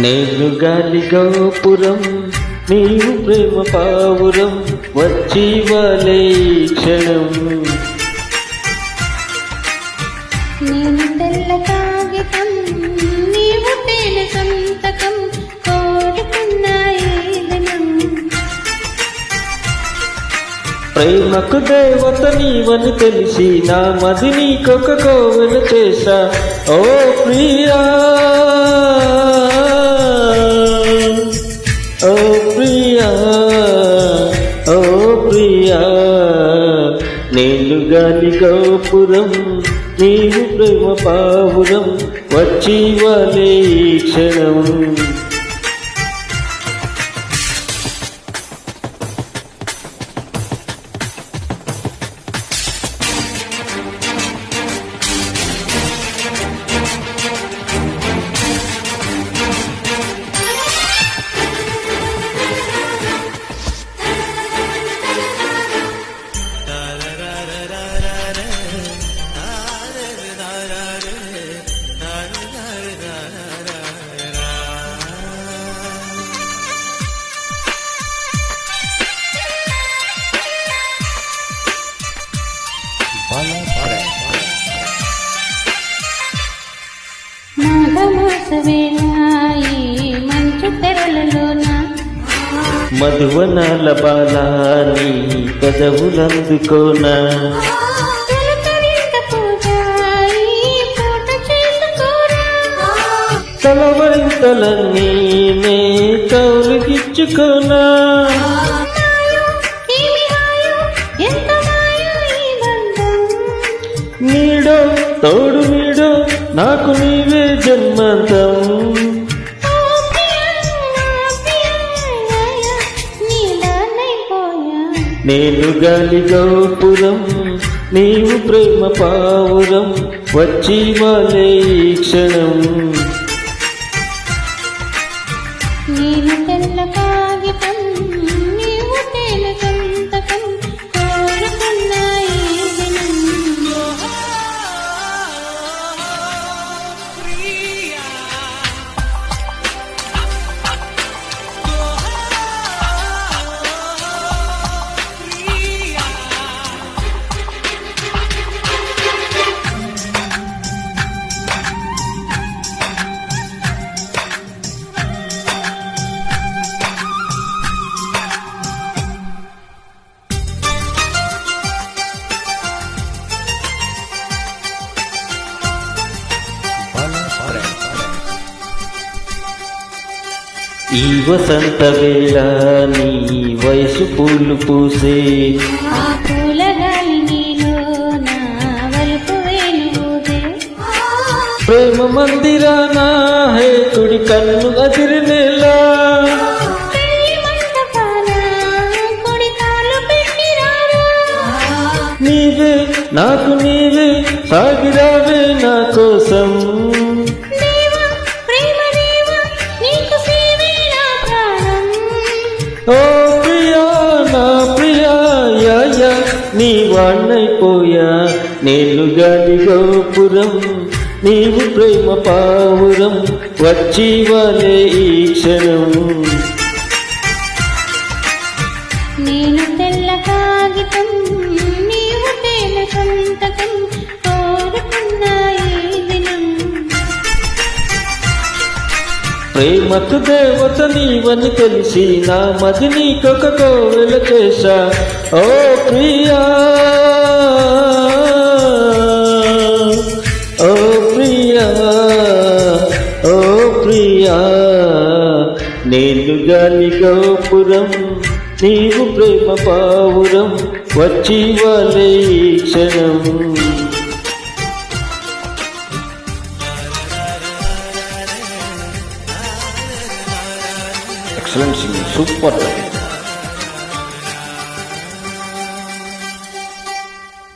నేను గాలి గోపురం నీవు ప్రేమ పావురం వచ్చి వాలే క్షణం. నేను తెల్ల కాగితం నీవు తేనె సంతకం కోరుకున్న ఈ దినం. ప్రేమకు దేవత నీవని తెలిసి నా మది నీకొక కోవెల చేశా. ఓ ప్రియా ఓ ప్రియా ఓ ప్రియా, నేను గాలి గోపురం నీవు ప్రేమ పావురం వచ్చి వాలే క్షణం. మంచు తెరలలోన మధువనాల బాలాని పెదవులందుకోనా. తలవరింతలన్నీ నే కౌలుకిచ్చుకోనా. నీడో తోడు నీడో నాకు నీవే జన్మంతం. నేను గాలి గోపురం నీవు ప్రేమ పావురం వచ్చి వాలే క్షణం. నేను తెల్ల కాగితం నీవు తేనె సంతకం కోరుకున్న ఈ దినం. ఈ వసంత వేళ నీ వయసు పూలు పూసే. ఆ పూల గాలి నీలో నా వలుపు వేణుదే. ప్రేమ మందిరానా హే కుడి కన్ను అదిరినేలా. నీవే నాకు నీవే సాగిరావే నా కోసం. ఓ ప్రియా నా ప్రియా యా నీ వాణ్ణైపోయా. నేను గాలి గోపురం నీవు ప్రేమ పావురం వచ్చి వాలే ఈ క్షణం. నేను తెల్ల కాగితం నీవు తేనె సంతకం కోరుకున్న ఈ దినం. ప్రేమకు దేవత నీవని తెలిసి నా మది నీకొక కోవెల చేశా. ఓ ప్రియా ఓ ప్రియా ఓ ప్రియా, నేను గాలి గోపురం నీవు ప్రేమ పావురం వచ్చి వాలే క్షణం. Excellent singing, super.